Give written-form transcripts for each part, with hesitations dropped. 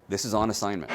This is on assignment.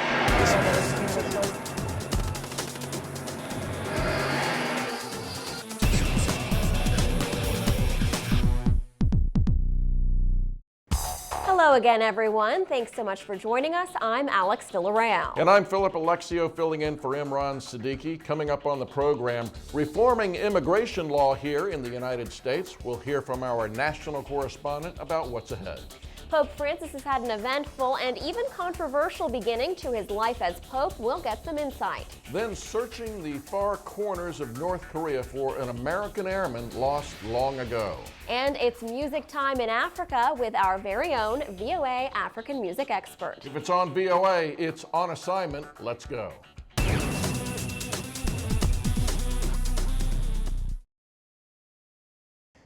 Hello again, everyone. Thanks so much for joining us. I'm Alex Villarreal. And I'm Philip Alexio, filling in for Imran Siddiqui. Coming up on the program, reforming immigration law here in the United States. We'll hear from our national correspondent about what's ahead. Pope Francis has had an eventful and even controversial beginning to his life as Pope. We'll get some insight. Then searching the far corners of North Korea for an American airman lost long ago. And it's music time in Africa with our very own VOA African music expert. If it's on VOA, it's on assignment. Let's go.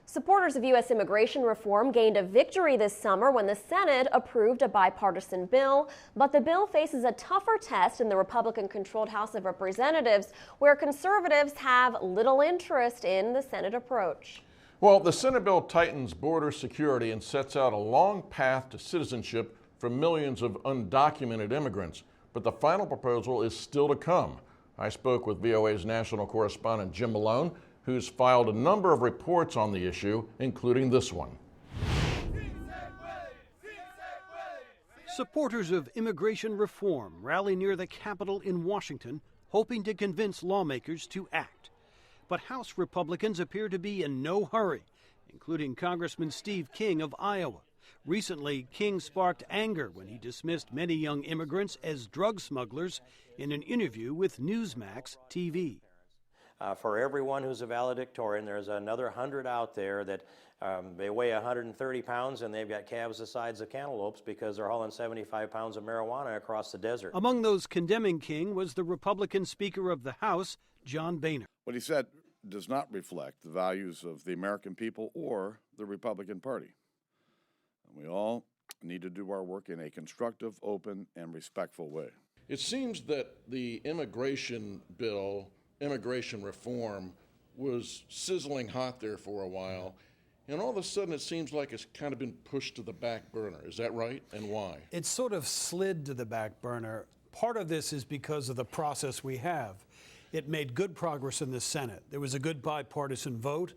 Supporters of U.S. immigration reform gained a victory this summer when the Senate approved a bipartisan bill, but the bill faces a tougher test in the Republican-controlled House of Representatives, where conservatives have little interest in the Senate approach. Well, the Senate bill tightens border security and sets out a long path to citizenship for millions of undocumented immigrants, but the final proposal is still to come. I spoke with VOA's national correspondent Jim Malone, who's filed a number of reports on the issue, including this one. Supporters of immigration reform rally near the Capitol in Washington, hoping to convince lawmakers to act. But House Republicans appear to be in no hurry, including Congressman Steve King of Iowa. Recently, King sparked anger when he dismissed many young immigrants as drug smugglers in an interview with Newsmax TV. For everyone who's a valedictorian, there's another 100 out there that they weigh 130 pounds and they've got calves the size of cantaloupes because they're hauling 75 pounds of marijuana across the desert. Among those condemning King was the Republican Speaker of the House, John Boehner. What he said does not reflect the values of the American people or the Republican Party. We all need to do our work in a constructive, open, and respectful way. It seems that the immigration bill, immigration reform, was sizzling hot there for a while, and all of a sudden it seems like it's kind of been pushed to the back burner. Is that right, and why? It's sort of slid to the back burner. Part of this is because of the process we have. It made good progress in the Senate. There was a good bipartisan vote.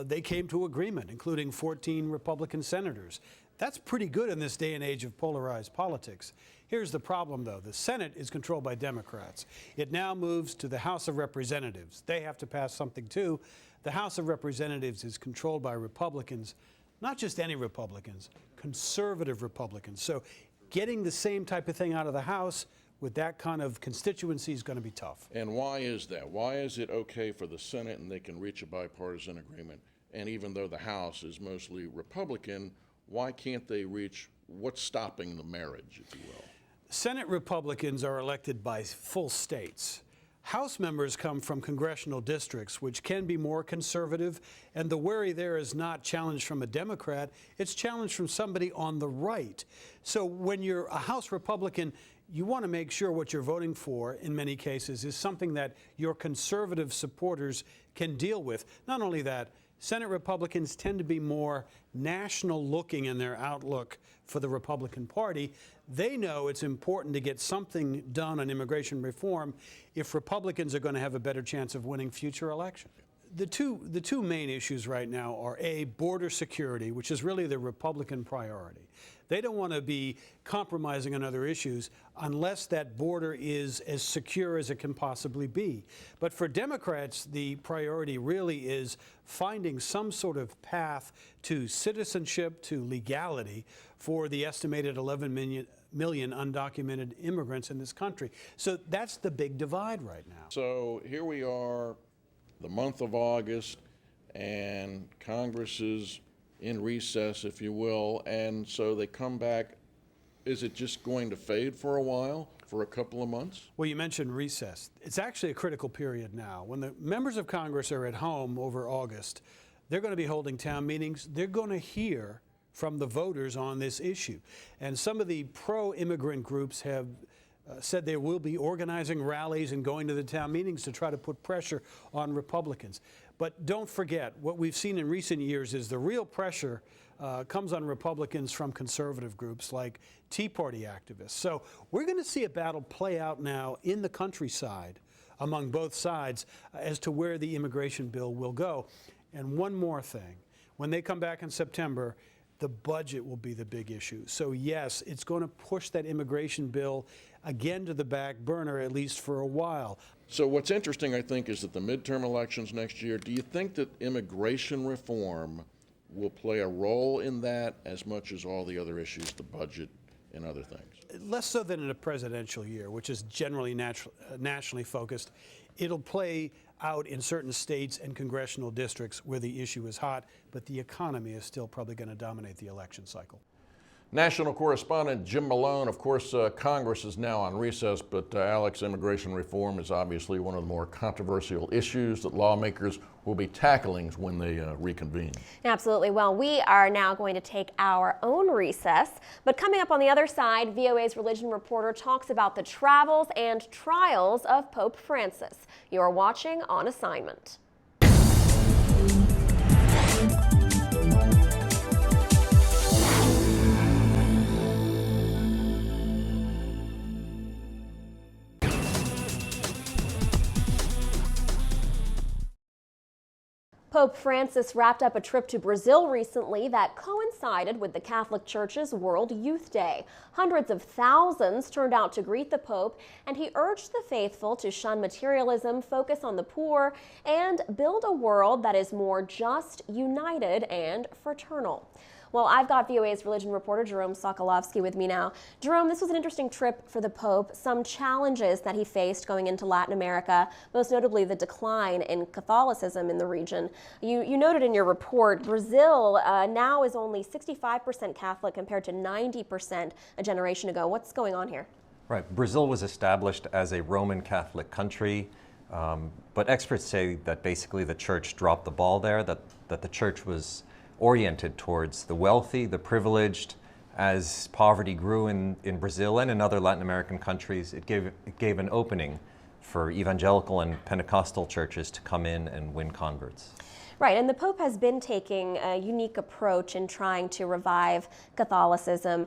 They came to agreement, including 14 Republican senators. That's pretty good in this day and age of polarized politics. Here's the problem, though. The Senate is controlled by Democrats. It now moves to the House of Representatives. They have to pass something, too. The House of Representatives is controlled by Republicans, not just any Republicans, conservative Republicans. So getting the same type of thing out of the House with that kind of constituency is going to be tough. And why is that? Why is it okay for the Senate and they can reach a bipartisan agreement? And even though the House is mostly Republican, why can't they reach, what's stopping the marriage, if you will? Senate Republicans are elected by full states. House members come from congressional districts, which can be more conservative, and the worry there is not challenged from a Democrat, it's challenged from somebody on the right. So when you're a House Republican, you want to make sure what you're voting for, in many cases, is something that your conservative supporters can deal with. Not only that, Senate Republicans tend to be more national looking in their outlook for the Republican Party. They know it's important to get something done on immigration reform if Republicans are going to have a better chance of winning future elections. The two main issues right now are A, border security, which is really the Republican priority. They don't want to be compromising on other issues unless that border is as secure as it can possibly be. But for Democrats, the priority really is finding some sort of path to citizenship, to legality for the estimated 11 million undocumented immigrants in this country. So that's the big divide right now. So here we are, the month of August, and Congress is in recess, if you will, and so they come back. Is it just going to fade for a while, for a couple of months? Well, you mentioned recess. It's actually a critical period now. When the members of Congress are at home over August, they're going to be holding town meetings. They're going to hear from the voters on this issue. And some of the pro-immigrant groups have said they will be organizing rallies and going to the town meetings to try to put pressure on Republicans. But don't forget, what we've seen in recent years is the real pressure comes on Republicans from conservative groups like Tea Party activists. So we're going to see a battle play out now in the countryside among both sides as to where the immigration bill will go. And one more thing, when they come back in September, the budget will be the big issue. So yes, it's going to push that immigration bill again to the back burner, at least for a while. So what's interesting, I think, is that the midterm elections next year, do you think that immigration reform will play a role in that as much as all the other issues, the budget and other things? Less so than in a presidential year, which is generally nationally focused. It'll play out in certain states and congressional districts where the issue is hot, but the economy is still probably going to dominate the election cycle. National correspondent Jim Malone. Of course, Congress is now on recess, but Alex, immigration reform is obviously one of the more controversial issues that lawmakers will be tackling when they reconvene. Absolutely. Well, we are now going to take our own recess, but coming up on the other side, VOA's religion reporter talks about the travels and trials of Pope Francis. You are watching On Assignment. Pope Francis wrapped up a trip to Brazil recently that coincided with the Catholic Church's World Youth Day. Hundreds of thousands turned out to greet the Pope, and he urged the faithful to shun materialism, focus on the poor, and build a world that is more just, united, and fraternal. Well, I've got VOA's religion reporter Jerome Sokolovsky with me now. Jerome, this was an interesting trip for the Pope. Some challenges that he faced going into Latin America, most notably the decline in Catholicism in the region. You noted in your report, Brazil now is only 65% Catholic compared to 90% a generation ago. What's going on here? Right. Brazil was established as a Roman Catholic country, but experts say that basically the church dropped the ball there, that the church was oriented towards the wealthy, the privileged. As poverty grew in Brazil and in other Latin American countries, it gave an opening for evangelical and Pentecostal churches to come in and win converts. Right, and the Pope has been taking a unique approach in trying to revive Catholicism.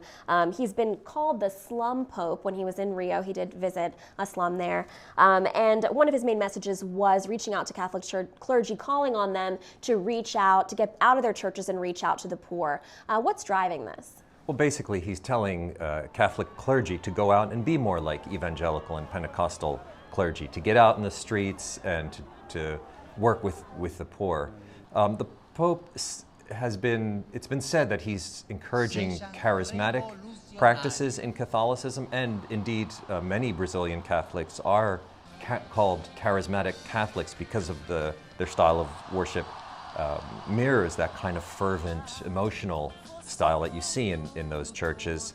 He's been called the slum Pope. When he was in Rio, he did visit a slum there. And one of his main messages was reaching out to Catholic clergy, calling on them to reach out, to get out of their churches and reach out to the poor. What's driving this? Well, basically, he's telling Catholic clergy to go out and be more like evangelical and Pentecostal clergy, to get out in the streets and to work with the poor. The Pope it's been said that he's encouraging charismatic practices in Catholicism, and indeed many Brazilian Catholics are called charismatic Catholics because of their style of worship mirrors that kind of fervent, emotional style that you see in those churches.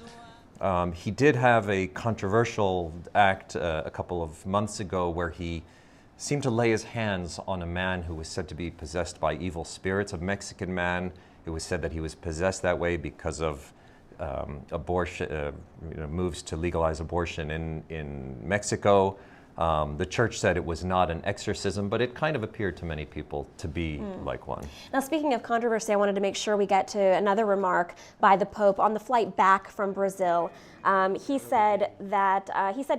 He did have a controversial act a couple of months ago where he seemed to lay his hands on a man who was said to be possessed by evil spirits, a Mexican man. It was said that he was possessed that way because of abortion, moves to legalize abortion in Mexico. The church said it was not an exorcism, but it kind of appeared to many people to be like one. Now, speaking of controversy, I wanted to make sure we get to another remark by the Pope on the flight back from Brazil. He said,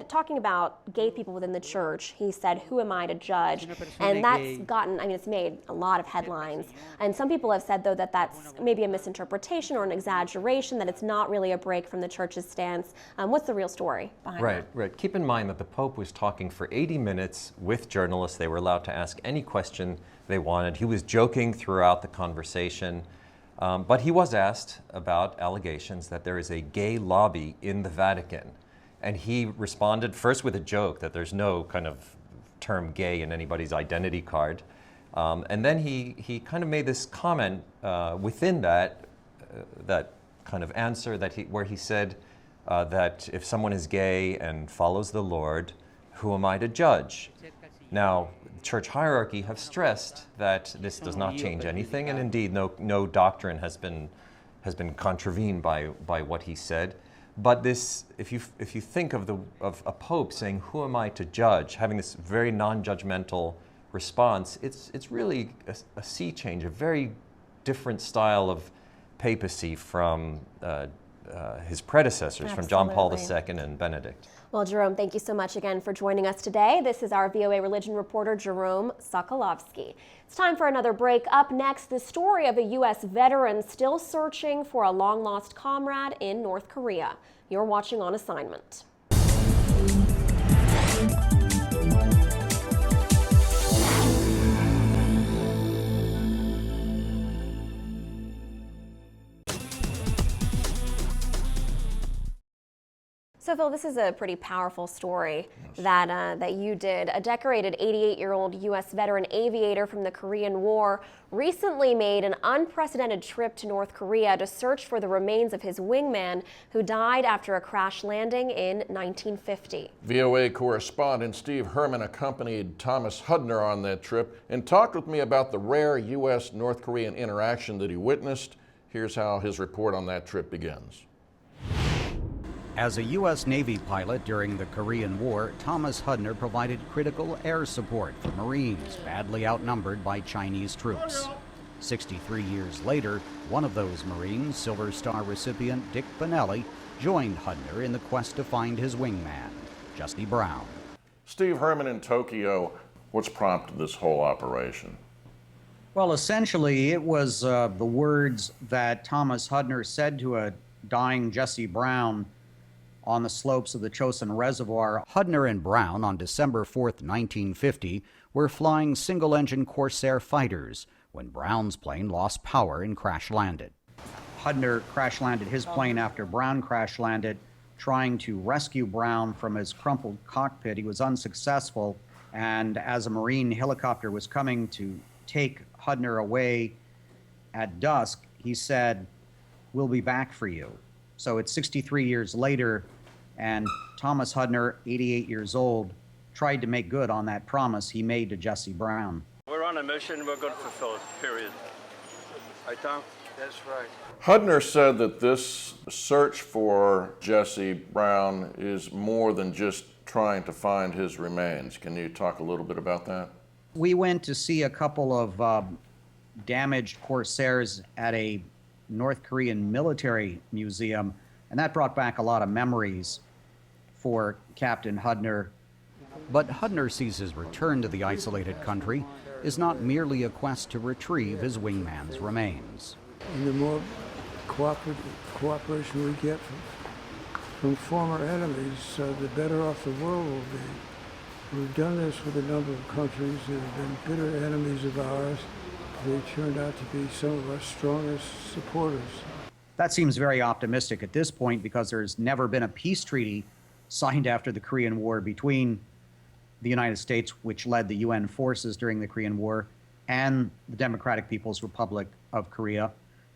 talking about gay people within the church, he said, "Who am I to judge?" And that's gotten, it's made a lot of headlines. And some people have said, though, that that's maybe a misinterpretation or an exaggeration, that it's not really a break from the church's stance. What's the real story behind that? Right. Keep in mind that the Pope was talking for 80 minutes with journalists. They were allowed to ask any question they wanted. He was joking throughout the conversation. But he was asked about allegations that there is a gay lobby in the Vatican. And he responded first with a joke that there's no kind of term gay in anybody's identity card. And then he kind of made this comment within that kind of answer where he said that if someone is gay and follows the Lord, who am I to judge? Now, church hierarchy have stressed that this does not change anything, and indeed no doctrine has been contravened by what he said. But this, if you think of a pope saying, "Who am I to judge?" having this very non-judgmental response, it's really a sea change, a very different style of papacy from his predecessors, from John Paul Absolutely. II and Benedict. Well, Jerome, thank you so much again for joining us today. This is our VOA religion reporter, Jerome Sokolovsky. It's time for another break. Up next, the story of a U.S. veteran still searching for a long-lost comrade in North Korea. You're watching On Assignment. So, Phil, this is a pretty powerful story that you did. A decorated 88-year-old U.S. veteran aviator from the Korean War recently made an unprecedented trip to North Korea to search for the remains of his wingman who died after a crash landing in 1950. VOA correspondent Steve Herman accompanied Thomas Hudner on that trip and talked with me about the rare U.S.-North Korean interaction that he witnessed. Here's how his report on that trip begins. As a U.S. Navy pilot during the Korean War, Thomas Hudner provided critical air support for Marines badly outnumbered by Chinese troops. 63 years later, one of those Marines, Silver Star recipient Dick Bonelli, joined Hudner in the quest to find his wingman, Jesse Brown. Steve Herman in Tokyo, what's prompted this whole operation? Well, essentially, it was the words that Thomas Hudner said to a dying Jesse Brown on the slopes of the Chosin Reservoir. Hudner and Brown, on December 4th, 1950, were flying single-engine Corsair fighters when Brown's plane lost power and crash-landed. Hudner crash-landed his plane after Brown crash-landed, trying to rescue Brown from his crumpled cockpit. He was unsuccessful, and as a Marine helicopter was coming to take Hudner away at dusk, he said, "We'll be back for you." So it's 63 years later, and Thomas Hudner, 88 years old, tried to make good on that promise he made to Jesse Brown. We're on a mission, we're going to fulfill it, period. Right, Tom? That's right. Hudner said that this search for Jesse Brown is more than just trying to find his remains. Can you talk a little bit about that? We went to see a couple of damaged Corsairs at a North Korean military museum, and that brought back a lot of memories for Captain Hudner. But Hudner sees his return to the isolated country is not merely a quest to retrieve his wingman's remains. And the more cooperation we get from former enemies, the better off the world will be. We've done this with a number of countries that have been bitter enemies of ours. They turned out to be some of our strongest supporters. That seems very optimistic at this point because there's never been a peace treaty signed after the Korean War between the United States, which led the UN forces during the Korean War, and the Democratic People's Republic of Korea.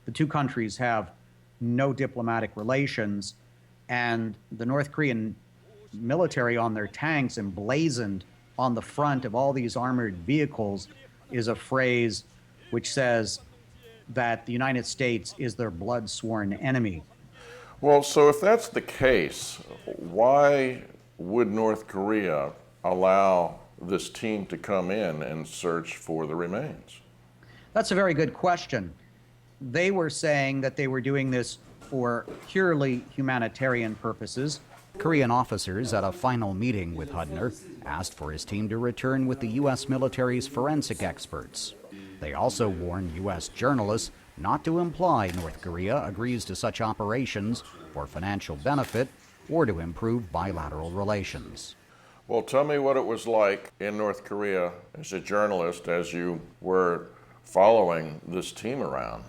The two countries have no diplomatic relations, and the North Korean military on their tanks emblazoned on the front of all these armored vehicles is a phrase which says that the United States is their blood-sworn enemy. Well, so if that's the case, why would North Korea allow this team to come in and search for the remains? That's a very good question. They were saying that they were doing this for purely humanitarian purposes. Korean officers at a final meeting with Hudner asked for his team to return with the U.S. military's forensic experts. They also warned U.S. journalists not to imply North Korea agrees to such operations for financial benefit or to improve bilateral relations. Well, tell me what it was like in North Korea as a journalist as you were following this team around.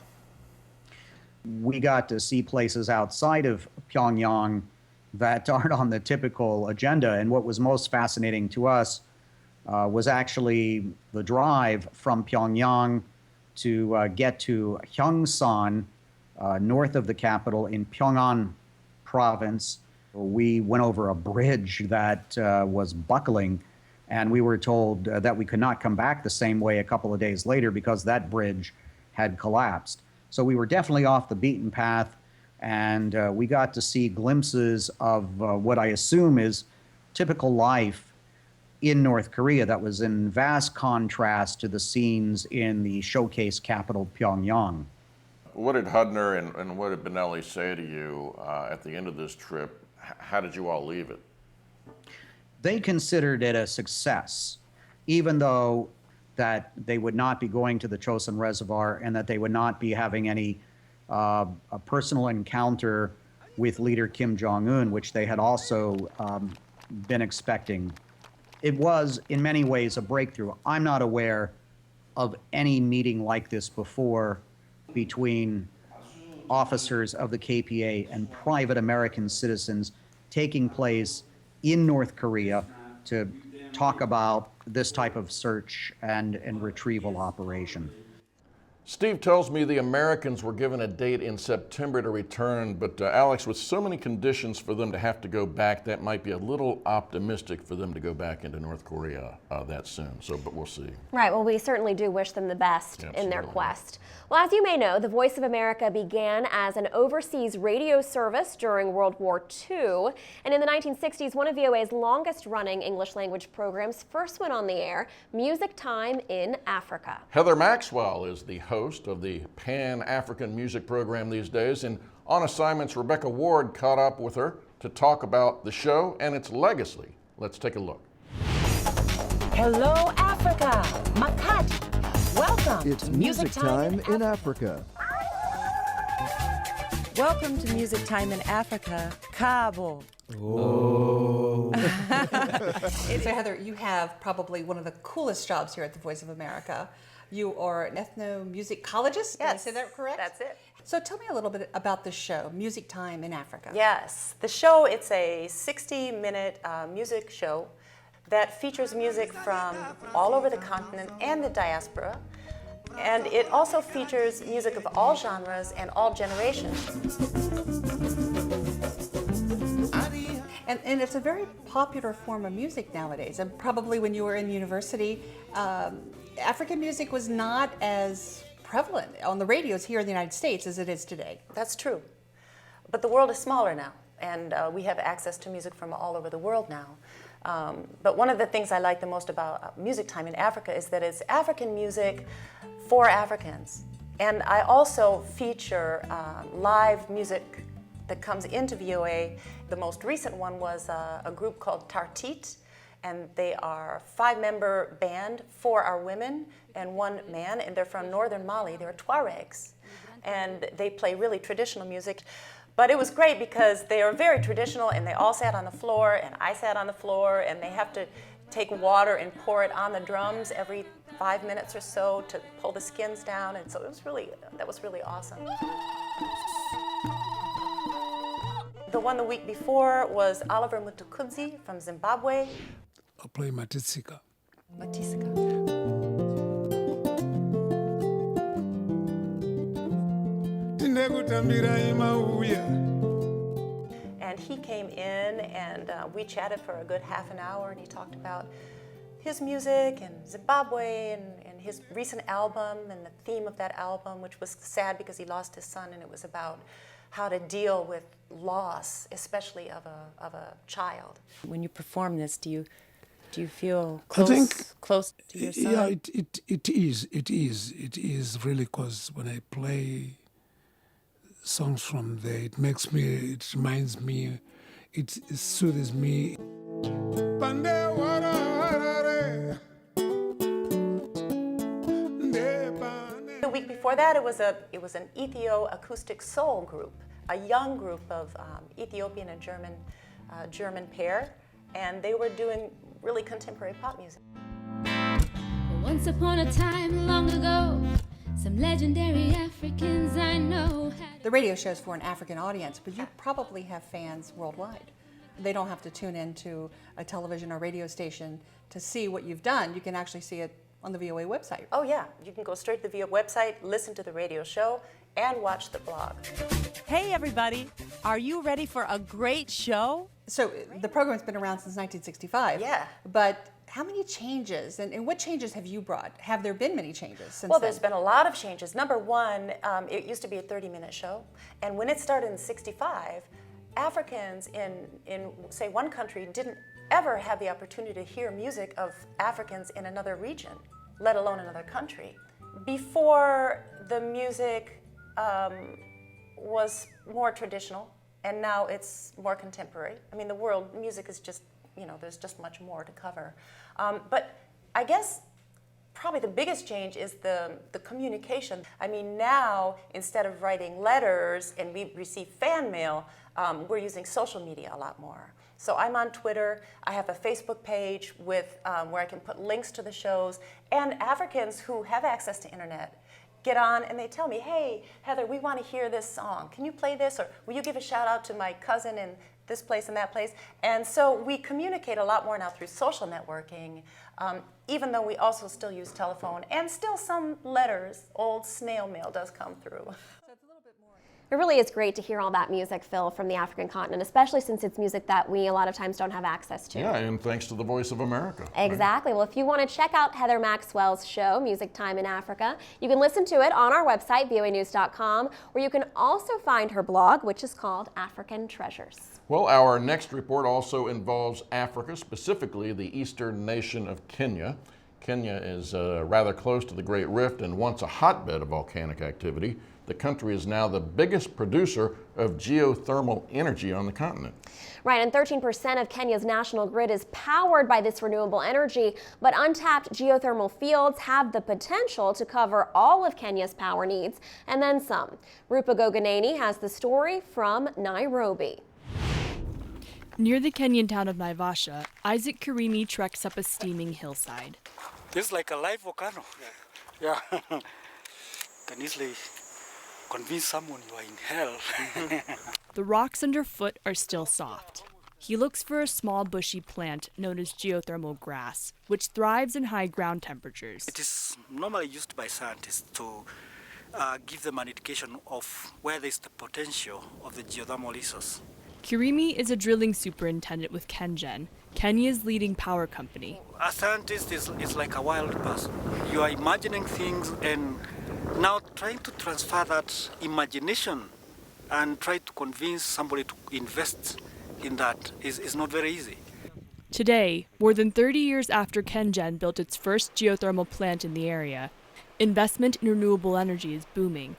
We got to see places outside of Pyongyang that aren't on the typical agenda, and what was most fascinating to us was actually the drive from Pyongyang to get to Gyeongsan, north of the capital in Pyongan province. We went over a bridge that was buckling, and we were told that we could not come back the same way a couple of days later because that bridge had collapsed. So we were definitely off the beaten path, and we got to see glimpses of what I assume is typical life in North Korea that was in vast contrast to the scenes in the showcase capital, Pyongyang. What did Hudner and what did Benelli say to you at the end of this trip? How did you all leave it? They considered it a success, even though that they would not be going to the Chosin Reservoir and that they would not be having any a personal encounter with leader Kim Jong-un, which they had also been expecting. It was, in many ways, a breakthrough. I'm not aware of any meeting like this before between officers of the KPA and private American citizens taking place in North Korea to talk about this type of search and retrieval operation. Steve tells me the Americans were given a date in September to return, but Alex, with so many conditions for them to have to go back, that might be a little optimistic for them to go back into North Korea that soon. But we'll see. Right, well, we certainly do wish them the best in their quest. Well, as you may know, the Voice of America began as an overseas radio service during World War II. And in the 1960s, one of VOA's longest-running English language programs first went on the air, Music Time in Africa. Heather Maxwell is the host of the Pan-African music program these days, and on assignments, Rebecca Ward caught up with her to talk about the show and its legacy. Let's take a look. Hello, Africa. Makati. Welcome It's to Music Time in Africa. Welcome to Music Time in Africa, Cabo. Oh. So Heather, you have probably one of the coolest jobs here at the Voice of America. You are an ethnomusicologist. Did I say that correct? That's it. So tell me a little bit about the show, Music Time in Africa. Yes, the show, it's a 60-minute music show that features music from all over the continent and the diaspora. And it also features music of all genres and all generations. And it's a very popular form of music nowadays. And probably when you were in university, African music was not as prevalent on the radios here in the United States as it is today. That's true. But the world is smaller now, and we have access to music from all over the world now. But one of the things I like the most about Music Time in Africa is that it's African music for Africans. And I also feature live music that comes into VOA. The most recent one was a group called Tartit, and they are a 5-member band, 4 are women and 1 man, and they're from northern Mali. They're Tuaregs, and they play really traditional music. But it was great because they are very traditional, and they all sat on the floor, and I sat on the floor, and they have to take water and pour it on the drums every 5 minutes or so to pull the skins down, and so that was really awesome. The one the week before was Oliver Mutukudzi from Zimbabwe. I'll play Matisika. And he came in and we chatted for a good half an hour, and he talked about his music and Zimbabwe and his recent album and the theme of that album, which was sad because he lost his son, and it was about how to deal with loss, especially of a child. When you perform this, do you feel close to your son? Yeah, it is really, because when I play songs from there, it reminds me, it soothes me. The week before that, it was an Ethio acoustic soul group, a young group of Ethiopian and German pair, and they were doing really contemporary pop music. Once upon a time, long ago, some legendary Africans I know had... The radio show is for an African audience, but you probably have fans worldwide. They don't have to tune into a television or radio station to see what you've done. You can actually see it on the VOA website. Oh yeah, you can go straight to the VOA website, listen to the radio show, and watch the blog. Hey everybody, are you ready for a great show? So the program's been around since 1965. Yeah. But how many changes, and what changes have you brought? Have there been many changes since Well, then? there's been a lot of changes. Number one, it used to be a 30-minute show, and when it started in '65, Africans in say one country didn't ever have the opportunity to hear music of Africans in another region, let alone another country. Before the music was more traditional, and now it's more contemporary. I mean, the world music is just, there's just much more to cover. But I guess probably the biggest change is the communication. I mean, now, instead of writing letters and we receive fan mail, we're using social media a lot more. So I'm on Twitter. I have a Facebook page with where I can put links to the shows. And Africans who have access to internet get on and they tell me, hey, Heather, we want to hear this song. Can you play this? Or will you give a shout out to my cousin in this place and that place? And so we communicate a lot more now through social networking, even though we also still use telephone and still some letters. Old snail mail does come through. It really is great to hear all that music, Phil, from the African continent, especially since it's music that we a lot of times don't have access to. Yeah, and thanks to the Voice of America. Exactly. Right? Well, if you want to check out Heather Maxwell's show, Music Time in Africa, you can listen to it on our website, voanews.com, where you can also find her blog, which is called African Treasures. Well, our next report also involves Africa, specifically the eastern nation of Kenya. Kenya is rather close to the Great Rift and once a hotbed of volcanic activity. The country is now the biggest producer of geothermal energy on the continent. Right, and 13% of Kenya's national grid is powered by this renewable energy, but untapped geothermal fields have the potential to cover all of Kenya's power needs, and then some. Rupa Goganeni has the story from Nairobi. Near the Kenyan town of Naivasha, Isaac Karimi treks up a steaming hillside. This is like a live volcano. Yeah. Can easily convince someone you are in hell. The rocks underfoot are still soft. He looks for a small bushy plant known as geothermal grass, which thrives in high ground temperatures. It is normally used by scientists to give them an indication of where there is the potential of the geothermal resource. Kirimi is a drilling superintendent with KenGen, Kenya's leading power company. A scientist is like a wild person. You are imagining things and now trying to transfer that imagination and try to convince somebody to invest in that is not very easy. Today, more than 30 years after KenGen built its first geothermal plant in the area, investment in renewable energy is booming.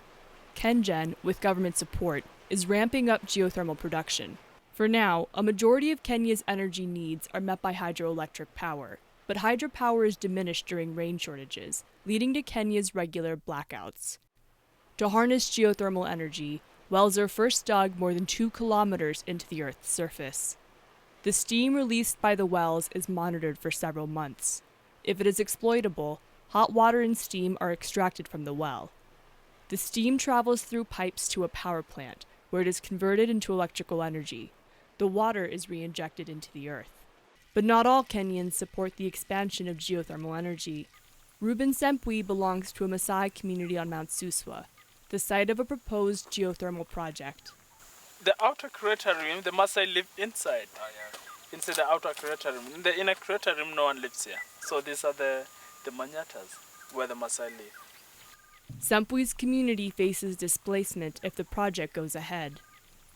KenGen, with government support, is ramping up geothermal production. For now, a majority of Kenya's energy needs are met by hydroelectric power, but hydropower is diminished during rain shortages, leading to Kenya's regular blackouts. To harness geothermal energy, wells are first dug more than 2 kilometers into the Earth's surface. The steam released by the wells is monitored for several months. If it is exploitable, hot water and steam are extracted from the well. The steam travels through pipes to a power plant, where it is converted into electrical energy. The water is re-injected into the earth. But not all Kenyans support the expansion of geothermal energy. Reuben Sempui belongs to a Maasai community on Mount Suswa, the site of a proposed geothermal project. The outer crater rim, the Maasai live inside. Inside the outer crater rim. In the inner crater rim, no one lives here. So these are the Manyatas, where the Maasai live. Sempui's community faces displacement if the project goes ahead.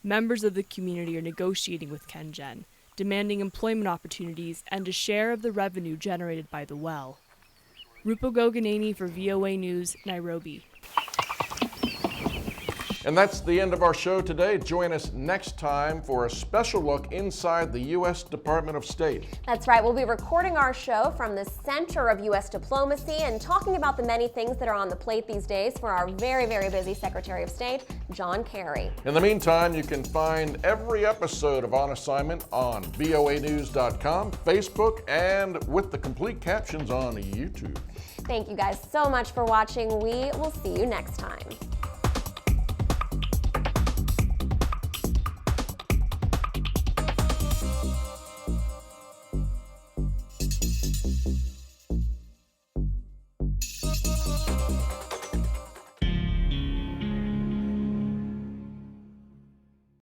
Members of the community are negotiating with KenGen, demanding employment opportunities and a share of the revenue generated by the well. Rupa Goganeni for VOA News, Nairobi. And that's the end of our show today. Join us next time for a special look inside the U.S. Department of State. That's right. We'll be recording our show from the center of U.S. diplomacy and talking about the many things that are on the plate these days for our very, very busy Secretary of State, John Kerry. In the meantime, you can find every episode of On Assignment on voanews.com, Facebook, and with the complete captions on YouTube. Thank you guys so much for watching. We will see you next time.